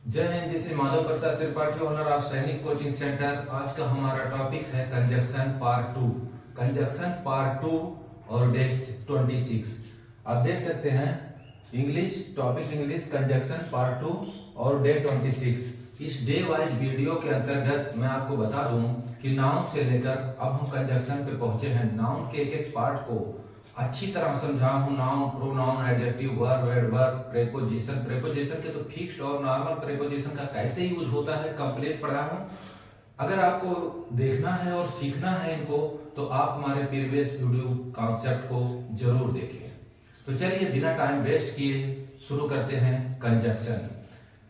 जय Hind. This is Madhav Prasad Tripathi, owner of सैनिक coaching centre. आज का हमारा टॉपिक है कंजक्शन पार्ट 2। कंजक्शन पार्ट 2 और डे 26। आप देख सकते हैं English topic, English conjunction part 2 और डे 26। इस डे वाइज वीडियो के अंतर्गत मैं आपको बता दूं कि नाउन से लेकर अब हम कंजक्शन पे पहुंचे हैं। नाउन के एक एक पार्ट को अच्छी तरह समझा हूं। Noun, pronoun, adjective, verb, adverb, preposition. Preposition के तो फिक्स्ड और नॉर्मल प्रेपोजिशन का कैसे यूज होता है कंप्लीट पढ़ा हूं। अगर आपको देखना है और सीखना है इनको तो आप हमारे प्रीवियस वीडियो कॉन्सेप्ट को जरूर देखें। तो चलिए बिना टाइम वेस्ट किए शुरू करते हैं कंजक्शन।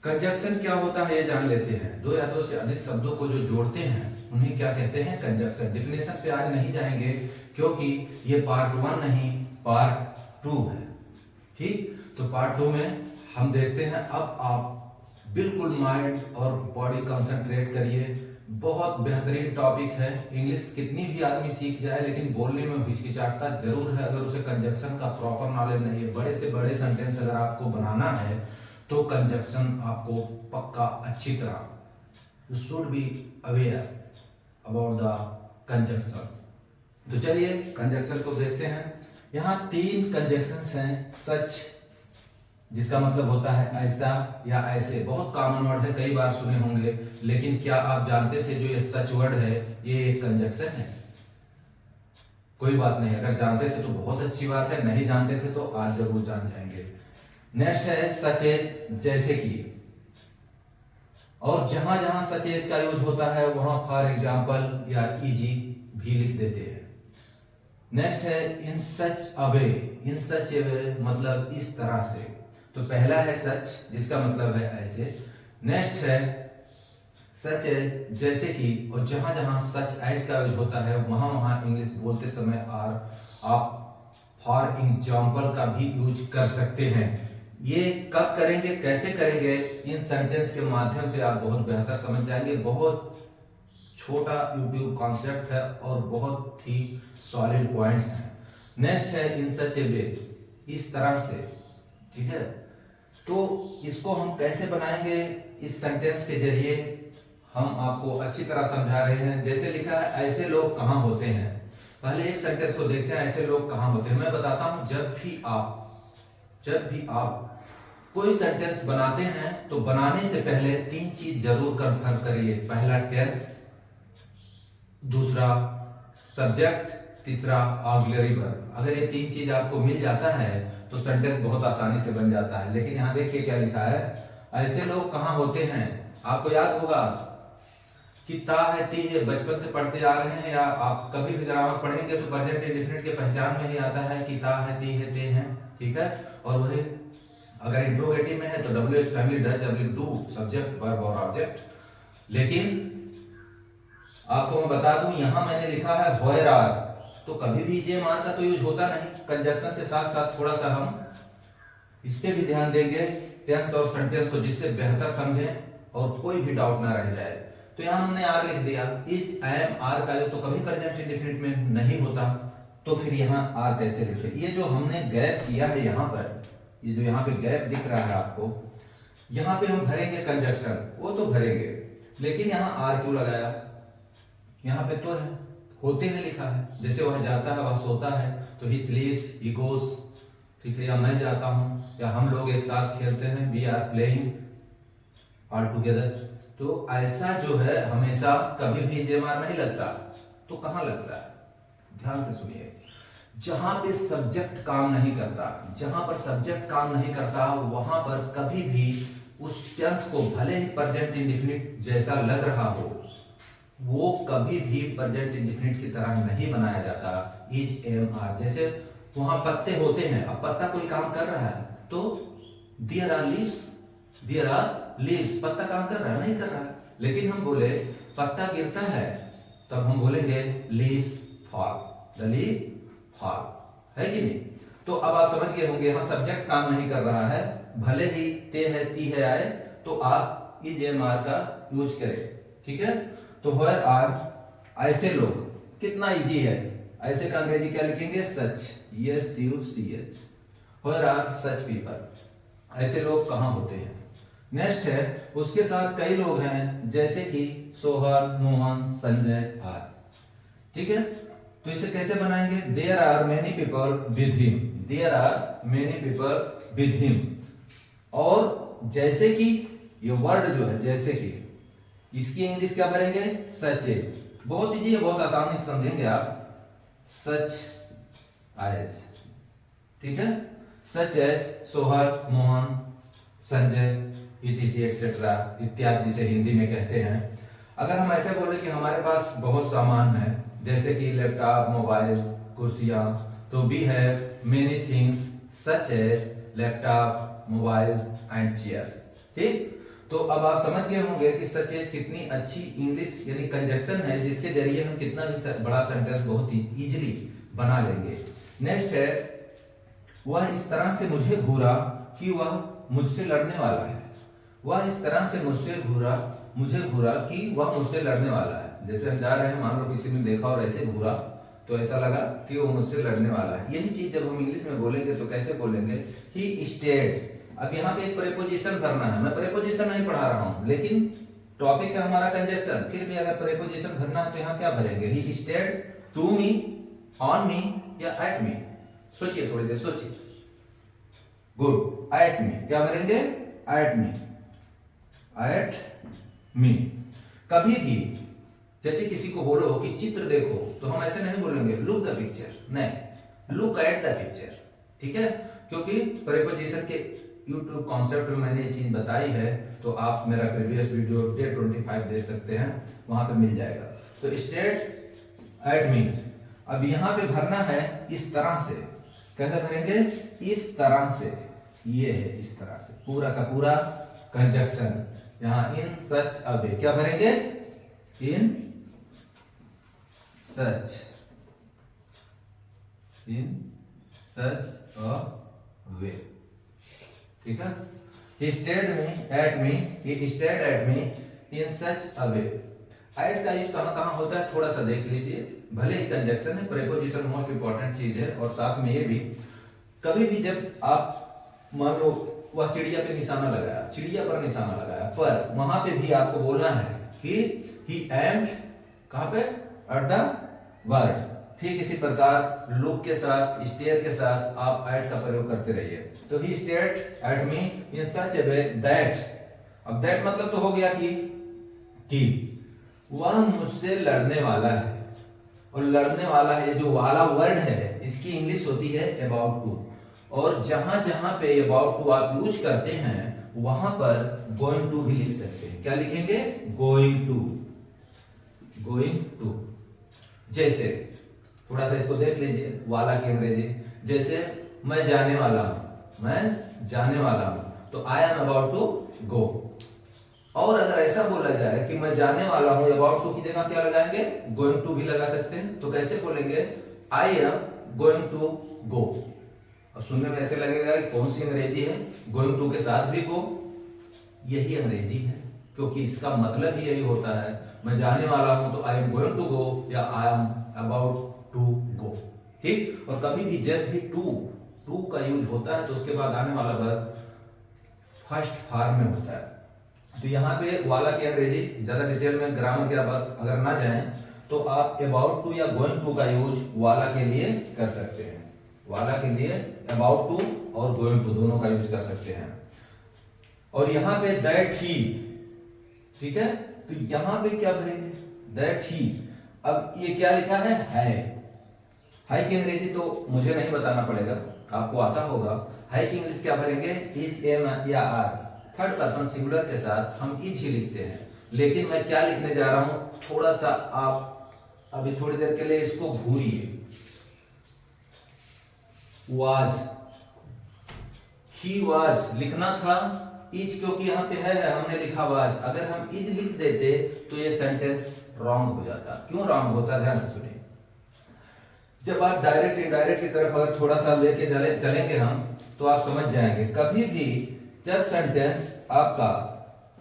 कंजक्शन क्या होता है ये जान लेते हैं। दो या दो से अधिक शब्दों को जो जोड़ते हैं उन्हें क्या कहते हैं? कंजक्शन। डिफिनेशन पे आज नहीं जाएंगे क्योंकि ये पार्ट 1 नहीं पार्ट 2 है। ठीक, तो पार्ट 2 में हम देखते हैं। अब आप बिल्कुल माइंड और बॉडी कंसंट्रेट करिए। बहुत बेहतरीन टॉपिक है। इंग्लिश कितनी भी आदमी सीख जाए लेकिन बोलने में हिचकिचाता जरूर है अगर उसे कंजक्शन का प्रॉपर नॉलेज नहीं है। बड़े से बड़े सेंटेंस अगर आपको बनाना है तो कंजक्शन आपको पक्का अच्छी तरह you should be aware about the conjunction. तो चलिए कंजक्शन को देखते हैं। यहाँ 3 कंजक्शंस हैं। सच, जिसका मतलब होता है ऐसा या ऐसे। बहुत कॉमन वर्ड है, कई बार सुने होंगे, लेकिन क्या आप जानते थे जो ये सच वर्ड है ये एक कंजक्शन है? कोई बात नहीं, अगर जानते थे तो बहुत अच्छी बात है, नहीं जानते थे तो आज जरूर जान जाएंगे। नेक्स्ट है सच एज, जैसे कि। और जहां जहां सच एज का यूज होता है वहां फॉर एग्जाम्पल या इजी भी लिख देते हैं। नेक्स्ट है इन सच अ वे। इन सच ए वे मतलब इस तरह से। तो पहला है सच, जिसका मतलब है ऐसे। नेक्स्ट है सच एज, जैसे कि। और जहां जहां सच एज का यूज होता है वहां वहां इंग्लिश बोलते समय आर आप फॉर एग्जाम्पल का भी यूज कर सकते हैं। ये कब करेंगे, कैसे करेंगे, इन सेंटेंस के माध्यम से आप बहुत बेहतर समझ जाएंगे। बहुत छोटा यूट्यूब कॉन्सेप्ट है और बहुत ही सॉलिड पॉइंट्स हैं। नेक्स्ट है इन सच ए वे, इस तरह से। ठीक है, तो इसको हम कैसे बनाएंगे? इस सेंटेंस के जरिए हम आपको अच्छी तरह समझा रहे हैं। जैसे लिखा है ऐसे लोग कहां होते हैं। पहले एक सेंटेंस को देखते हैं, ऐसे लोग कहां होते हैं। मैं बताता हूं, जब भी आप कोई सेंटेंस बनाते हैं तो बनाने से पहले 3 चीज जरूर कंफर्म करिए। पहला टेंस, दूसरा सब्जेक्ट, तीसरा ऑक्सिलरी वर्ब। अगर ये 3 चीज आपको मिल जाता है तो सेंटेंस बहुत आसानी से बन जाता है। लेकिन यहां देखिए क्या लिखा है, ऐसे लोग कहां होते हैं। आपको याद होगा कि ता है, ती है, बचपन से पढ़ते आ रहे हैं या आप कभी भी ग्रामर पढ़ेंगे तो प्रेजेंट इंडेफिनिट के पहचान में ही आता है कि ता है, ती है, ते हैं। ठीक है, और वही अगर इंट्रोगेटिव में है तो WH family does oblique do, subject, verb और ऑब्जेक्ट। लेकिन आपको मैं बता दूं यहां मैंने लिखा है व्हेयर आर, तो कभी भी जे मान का तो यूज होता नहीं। कंजक्शन के साथ साथ थोड़ा सा हम इस पे भी ध्यान देंगे टेंस और सेंटेंस को, जिससे बेहतर समझें और कोई भी डाउट ना रह जाए। तो यहां हमने आर लिख दिया। इज, एम, आर का तो कभी प्रेजेंट इंडेफिनिट में नहीं होता, तो फिर यहाँ आर कैसे लिखे? ये जो हमने गैप किया है यहाँ पर, ये जो यहाँ पे गैप दिख रहा है आपको, यहाँ पे हम भरेंगे कंजक्शन, वो तो भरेंगे, लेकिन यहाँ आर क्यों लगाया? यहाँ पे तो है, होते हैं लिखा है। जैसे वह जाता है, वह सोता है, तो ही स्लीप्स, ही गोस। ठीक है, या मैं जाता हूँ, या हम लोग एक साथ खेलते हैं, we are playing all together. तो ऐसा जो है हमेशा कभी भी जेमार नहीं लगता, तो कहाँ लगता है? ध्यान से सुनिए। जहां पे सब्जेक्ट काम नहीं करता, जहां पर सब्जेक्ट काम नहीं करता वहां पर कभी भी उस टेंस को भले ही प्रेजेंट इंडेफिनिट जैसा लग रहा हो, वो कभी भी प्रेजेंट इंडेफिनिट की तरह नहीं बनाया जाता। Is, am, are. जैसे वहां पत्ते होते हैं, अब पत्ता कोई काम कर रहा है तो there are leaves, there are leaves. पत्ता काम कर रहा है? नहीं कर रहा है। लेकिन हम बोले पत्ता गिरता है, तब हम बोलेंगे leaves fall, the leave fall, है कि नहीं? तो अब आप समझ गए होंगे यहां सब्जेक्ट काम नहीं कर रहा है, भले ही ते है, ती है आए तो आप इज, एम, आर का यूज करें। ठीक है, तो व्हेयर आर, ऐसे लोग, कितना इजी है। ऐसे का अंग्रेजी क्या लिखेंगे? Such, SUCH। Where are such people, ऐसे लोग कहां होते हैं। नेक्स्ट है उसके साथ कई लोग हैं जैसे कि सोहन, मोहन, संजय आदि। ठीक है, तो इसे कैसे बनाएंगे? There are many people with him, there are many people with him. और जैसे कि ये वर्ड जो है जैसे कि, इसकी इंग्लिश क्या करेंगे? Such as. बहुत इजी है, बहुत आसानी से समझेंगे आप। सच एज, ठीक है, such as Sohan, Mohan, Sanjay, etc etcetera इत्यादि जिसे हिंदी में कहते हैं। अगर हम ऐसे बोले कि हमारे पास बहुत सामान है जैसे कि लैपटॉप, मोबाइल, कुर्सियां, तो we have many things such as laptop, mobile and chairs. ठीक, तो अब आप समझ गए होंगे कि सच एज कितनी अच्छी इंग्लिश यानी कंजक्शन है जिसके जरिए हम कितना भी बड़ा सेंटेंस बहुत ही इजीली बना लेंगे। नेक्स्ट है वह इस तरह से मुझे घूरा कि वह मुझसे लड़ने वाला है। वह इस तरह से मुझे घूरा कि वह मुझसे लड़ने वाला है। जैसे हम जा रहे हैं, मान लो किसी ने देखा और ऐसे घूरा तो ऐसा लगा कि वो मुझसे लड़ने वाला है। यही चीज जब हम इंग्लिश में बोलेंगे तो कैसे बोलेंगे? He stayed. अब यहाँ पे एक प्रीपोजिशन भरना है। मैं प्रीपोजिशन नहीं पढ़ा रहा हूँ, लेकिन टॉपिक है हमारा कंजक्शन। फिर भी अगर प्रीपोजिशन भरना है तो यहाँ क्या भरेंगे? He stayed to me, on me या एट मी। सोचिए, थोड़ी देर सोचिए। Good, at me. क्या भरेंगे? At me, at me. कभी भी जैसे किसी को बोलो कि चित्र देखो तो हम ऐसे नहीं बोलेंगे लुक द पिक्चर, नहीं, लुक एट द पिक्चर। ठीक है, क्योंकि प्रीपोजिशन के YouTube कॉन्सेप्ट में मैंने ये चीज बताई है, तो आप मेरा प्रीवियस वीडियो डे 25 देख सकते हैं, वहां पे मिल जाएगा। तो स्टेट एट मी। अब यहाँ पे भरना है इस तरह से। कैसे भरेंगे? इस तरह से। ये है इस तरह से, पूरा का पूरा कंजक्शन। यहाँ इन सच अ वे क्या भरेंगे? इन सच, इन सच अ वे। ठीक है, he stayed at me, he stayed at me in such a way। At का यूज कहां कहां होता है थोड़ा सा देख लीजिए। भले ही कंजक्शन है, प्रीपोजिशन मोस्ट इंपॉर्टेंट चीज है, और साथ में ये भी कभी भी जब आप मान लो वह चिड़िया पे निशाना लगाया, चिड़िया पर निशाना लगाया, पर वहां पे भी आपको बोलना है कि he aimed कहां पे? At the word. ठीक इसी प्रकार लुक के साथ, स्टेयर के साथ आप एट का प्रयोग करते रहिए। तो he stared at me in such a way that. अब दैट मतलब तो हो गया कि वह मुझसे लड़ने वाला है। और लड़ने वाला है, ये जो वाला वर्ड है इसकी इंग्लिश होती है अबाउट टू। और जहां जहां पे अबाउट टू आप यूज करते हैं वहां पर गोइंग टू भी लिख सकते हैं। क्या लिखेंगे? Going to, going to. जैसे थोड़ा सा इसको देख लीजिए, वाला की अंग्रेजी। जैसे मैं जाने वाला हूं, मैं जाने वाला हूं, तो I am about to go. और अगर ऐसा बोला जाए कि मैं जाने वाला हूं, अबाउट टू की जगह क्या लगाएंगे? गोइंग टू भी लगा सकते हैं। तो कैसे बोलेंगे? I am going to go. अब सुनने में ऐसे लगेगा कि कौन सी अंग्रेजी है? गोइंग टू के साथ भी गो, यही अंग्रेजी है, क्योंकि इसका मतलब ही यही होता है। मैं जाने वाला हूं तो I am going to go या I am about to go. ठीक, और कभी भी जब भी टू का यूज होता है तो उसके बाद आने वाला वर्ब फर्स्ट फॉर्म में होता है। तो यहाँ पे वाला की अंग्रेजी ज्यादा डिटेल में ग्रामर के अगर ना जाएं तो आप अबाउट टू या गोइंग टू का यूज वाला के लिए कर सकते हैं। वाला के लिए अबाउट टू और गोइंग टू दोनों का यूज कर सकते हैं। और यहाँ पे दैट ही, ठीक है, तो यहाँ पे क्या भरेंगे? That he. अब ये क्या लिखा है? है की अंग्रेजी तो मुझे नहीं बताना पड़ेगा, आपको आता होगा। है की इंग्लिश क्या भरेंगे? इज, एम या आर। थर्ड पर्सन सिंगुलर के साथ हम इज ही लिखते हैं, लेकिन मैं क्या लिखने जा रहा हूं, थोड़ा सा आप अभी थोड़ी देर के लिए इसको भूलिए। वाज, ही वाज लिखना था, इज क्योंकि यहाँ पे है हमने लिखा वाज। अगर हम इज लिख देते तो ये सेंटेंस रॉन्ग हो जाता। क्यों रॉन्ग होता? ध्यान से सुनिए। जब आप डायरेक्ट इनडायरेक्ट की तरफ अगर थोड़ा सा लेके चलेंगे हम, तो आप समझ जाएंगे। कभी भी जब सेंटेंस आपका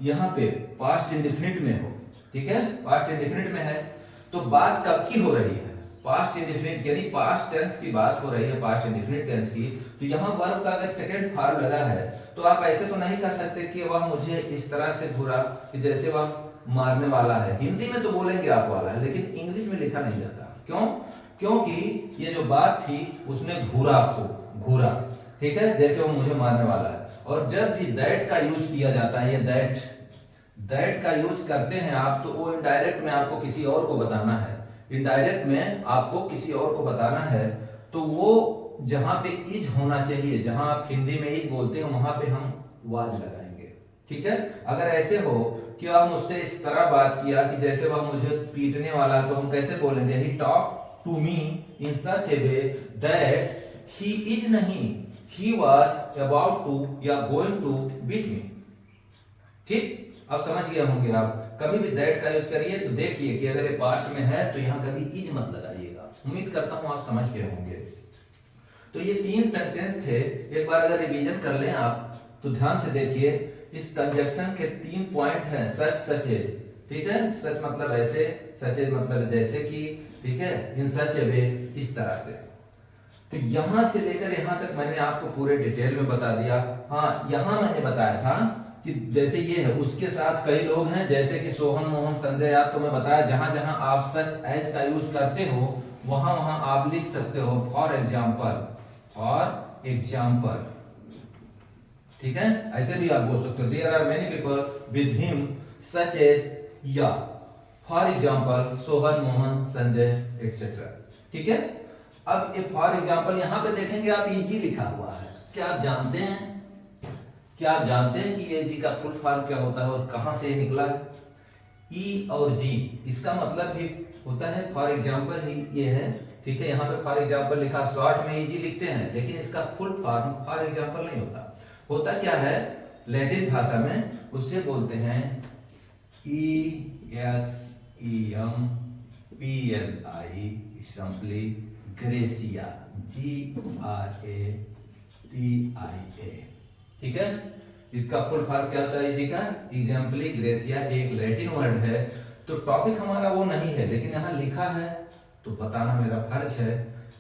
यहाँ पे पास्ट इंडेफिनिट में हो, ठीक है, पास्ट इंडेफिनिट में है, तो बात कब की हो रही है? पास्ट इंडेफिनिट यानी पास्ट टेंस की बात हो रही है, पास्ट इंडेफिनिट टेंस की, तो यहाँ वर्ब का अगर सेकंड फॉर्म लगा है तो आप ऐसे तो नहीं कह सकते कि वह मुझे इस तरह से घूरा कि जैसे वह मारने वाला है। हिंदी में तो बोलेंगे आप वाला है, लेकिन इंग्लिश में लिखा नहीं जाता। क्यों? क्योंकि ये जो बात थी उसने घूरा आपको, घूरा, ठीक है, जैसे वो मुझे मारने वाला है। और जब भी दैट का यूज किया जाता है, ये दैट का यूज करते हैं आप, तो वो इनडायरेक्ट में आपको किसी और को बताना है, इनडायरेक्ट में आपको किसी और को बताना है, तो वो जहां पे इज होना चाहिए, जहां आप हिंदी में इज बोलते हैं वहां पे हम वाज लगाएंगे, ठीक है। अगर ऐसे हो कि आप मुझसे इस तरह बात किया कि जैसे वह मुझे पीटने वाला, तो हम कैसे बोलेंगे, he talk to me in such a way that he is नहीं, ही वाज अबाउट टू या गोइंग टू बीट मी। ठीक, अब समझ गए होंगे आप। कभी भी दैट का यूज करिए तो देखिए कि अगर ये पास्ट में है तो यहाँ कभी इज मत लगाइएगा। उम्मीद करता हूं आप समझ गए होंगे। तो ये 3 सेंटेंस थे, एक बार अगर रिवीजन कर लें आप तो ध्यान से देखिए। इस कंजक्शन के 3 पॉइंट हैं, सच, सचेज, ठीक है, सच मतलब ऐसे, सचेज मतलब जैसे कि, ठीक है, इन सच ए वे, इस तरह से। तो यहां से लेकर यहां तक मैंने आपको पूरे डिटेल में बता दिया। हाँ, यहां मैंने बताया था कि जैसे ये है, उसके साथ कई लोग हैं, जैसे कि सोहन, मोहन, संजय। आप तो मैं बताया जहां जहां आप सच एज का यूज करते हो वहां वहां आप लिख सकते हो फॉर एग्जाम्पल, फॉर एग्जाम्पल, ठीक है, ऐसे भी आप बोल सकते हो। There are many people with him such as, या for example Sohan, Mohan, Sanjay etcetera, ठीक है। अब ये फॉर एग्जाम्पल यहां पे देखेंगे आप इजी लिखा हुआ है। क्या आप जानते हैं, क्या आप जानते हैं कि ये जी का फुल फॉर्म क्या होता है और कहां से निकला है? ई और जी, इसका मतलब भी होता है फॉर एग्जाम्पल ही ये है, ठीक है। यहाँ पे फॉर एग्जाम्पल लिखा, शॉर्ट में इजी लिखते हैं, लेकिन इसका फुल फॉर्म फॉर एग्जाम्पल नहीं होता। होता क्या है, लैटिन भाषा में उससे बोलते हैं EXEMPLI, सिंपली ग्रेसिया, GRATIA, ठीक है। इसका फुल फॉर्म क्या होता है इसी का, एग्जाम्पली ग्रेसिया, एक लैटिन वर्ड है। तो टॉपिक हमारा वो नहीं है, लेकिन यहाँ लिखा है तो बताना मेरा फर्ज है,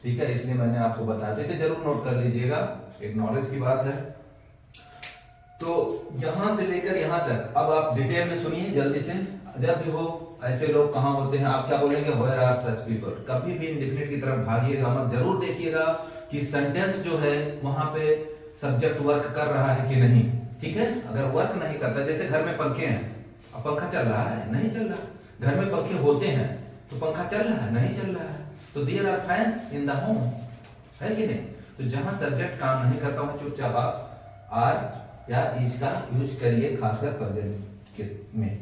ठीक है, इसलिए मैंने आपको बताया। तो इसे जरूर नोट कर लीजिएगा, एक नॉलेज की बात है। तो यहां से लेकर यहां तक अब आप डिटेल में सुनिए जल्दी से। जब भी हो ऐसे लोग कहां होते हैं, आप क्या बोलेंगे, वेयर आर सच पीपल। कभी भी इंडेफिनिट की तरफ भागिएगा मत, जरूर देखिएगा कि सेंटेंस जो है वहां पे सब्जेक्ट वर्क कर रहा है कि नहीं, ठीक है। अगर वर्क नहीं करता, जैसे घर में पंखे हैं, अब पंखा चल रहा है, नहीं चल रहा। घर में पंखे होते हैं तो पंखा चल रहा है, नहीं चल रहा है। तो there are fans in the home, है कि नहीं। तो जहां सब्जेक्ट काम नहीं करता हूं, चुपचाप आप आर या इज का यूज करिए, खासकर प्रेजेंट में।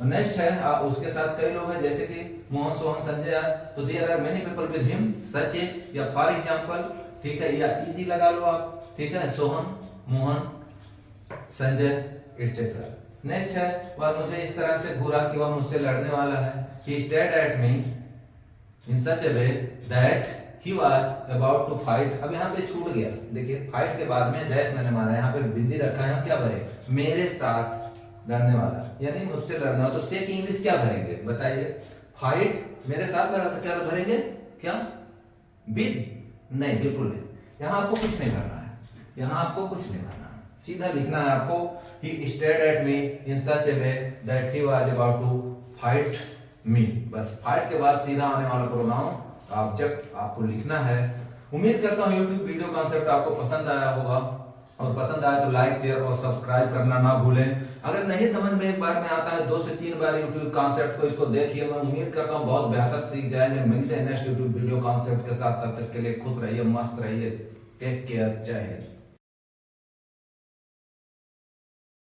नेक्स्ट है, आप उसके साथ कई लोग हैं, जैसे कि मोहन, सोहन, संजय। तो there are many people with him such as, या फॉर एग्जांपल, ठीक है, या इजी लगा लो आप, ठीक है, सोहन, मोहन, संजय एक्सेट्रा। नेक्स्ट है, वह मुझे इस तरह से घूरा कि वह मुझसे लड़ने वाला है। He stared at me in such a way that he was about to fight। अब यहाँ पे छूट गया, देखिए फाइट के बाद में डैश मैंने मारा, यहाँ पे बिंदी रखा है, क्या भरे, मेरे साथ लड़ने वाला, यानी मुझसे लड़ना। तो से की इंग्लिश क्या भरेंगे बताइए, फाइट मेरे साथ लड़ा था, क्या भरेंगे, क्या विद, नहीं, बिल्कुल नहीं। यहाँ आपको कुछ नहीं करना है, यहाँ आपको कुछ नहीं करना है, सीधा लिखना है आपको he stared at me in such a way that he was about to fight me। बस फाइट के बाद सीधा आने वाला प्रोनाउन ऑब्जेक्ट आपको लिखना है। उम्मीद करता हूँ YouTube वीडियो कॉन्सेप्ट आपको पसंद आया होगा, और पसंद आया तो लाइक, शेयर और सब्सक्राइब करना ना भूलें। अगर नहीं समझ में एक बार में आता है, 2 से 3 बार YouTube कॉन्सेप्ट को इसको देखिए। मैं उम्मीद करता हूँ बहुत बेहतर सीख जाएंगे। मिलते हैं नेक्स्ट YouTube वीडियो कॉन्सेप्ट के साथ, तब तक के लिए खुश रहिए, मस्त रहिए, टेक केयर, जय हिंद।